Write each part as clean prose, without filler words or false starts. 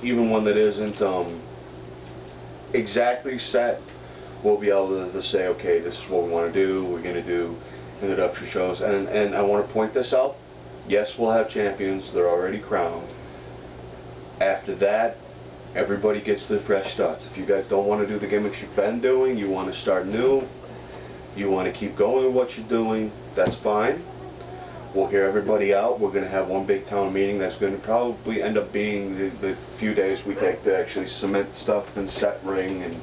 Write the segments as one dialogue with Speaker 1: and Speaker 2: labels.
Speaker 1: even one that isn't exactly set, we'll be able to say, okay, this is what we want to do. We're going to do introductory shows, and I want to point this out. Yes, we'll have champions. They're already crowned. After that, everybody gets their fresh starts. If you guys don't want to do the gimmicks you've been doing, you want to start new, you want to keep going with what you're doing, that's fine. We'll hear everybody out. We're going to have one big town meeting that's going to probably end up being the few days we take to actually cement stuff and set ring and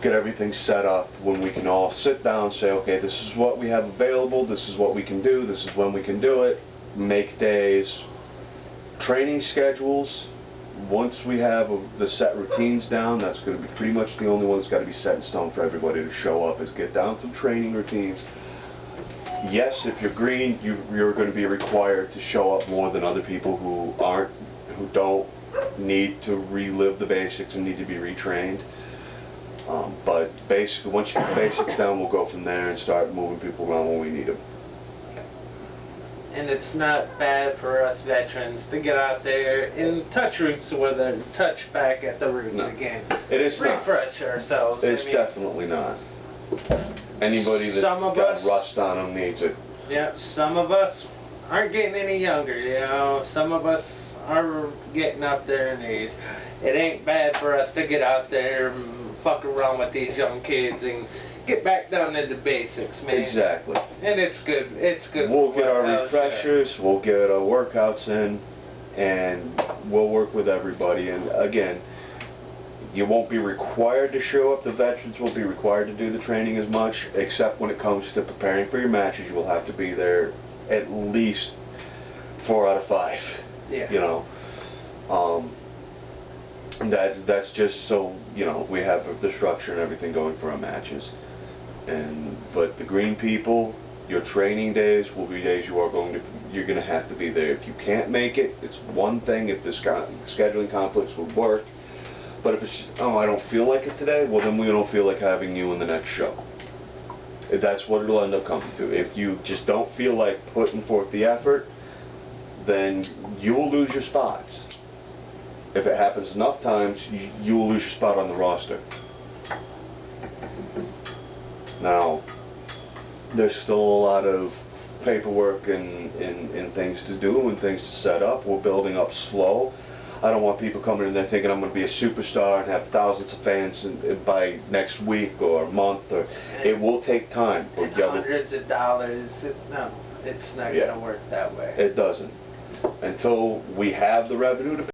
Speaker 1: get everything set up, when we can all sit down and say, okay, this is what we have available, this is what we can do, this is when we can do it, make days, training schedules. Once we have the set routines down, that's going to be pretty much the only one that's got to be set in stone for everybody to show up, is get down some training routines. Yes, if you're green, you're going to be required to show up more than other people who don't need to relive the basics and need to be retrained. But basically, once you get the basics down, we'll go from there and start moving people around when we need them.
Speaker 2: And it's not bad for us veterans to get out there and touch roots with them, touch back at the roots again.
Speaker 1: It is not.
Speaker 2: Refresh ourselves.
Speaker 1: It's definitely not. Anybody that's got rust on them needs it.
Speaker 2: Yeah, some of us aren't getting any younger, you know. Some of us are getting up there in age. It ain't bad for us to get out there and fuck around with these young kids and get back down to the basics, man.
Speaker 1: Exactly.
Speaker 2: And it's good. It's good.
Speaker 1: We'll get our refreshers, we'll get our workouts in, and we'll work with everybody. And again, you won't be required to show up. The veterans won't be required to do the training as much, except when it comes to preparing for your matches. You will have to be there at least 4 out of 5.
Speaker 2: Yeah.
Speaker 1: You know. That's just so, you know, we have the structure and everything going for our matches. But the green people, your training days will be days you're going to have to be there. If you can't make it, it's one thing if the scheduling conflicts would work. But if it's, oh, I don't feel like it today, well then we don't feel like having you in the next show. That's what it'll end up coming to. If you just don't feel like putting forth the effort, then you will lose your spots. If it happens enough times, you will lose your spot on the roster. Now, there's still a lot of paperwork and things to do and things to set up. We're building up slow. I don't want people coming in there thinking I'm going to be a superstar and have thousands of fans by next week or month. Or it will take time.
Speaker 2: Hundreds of dollars. No, it's not going to work that way.
Speaker 1: It doesn't. Until we have the revenue to pay.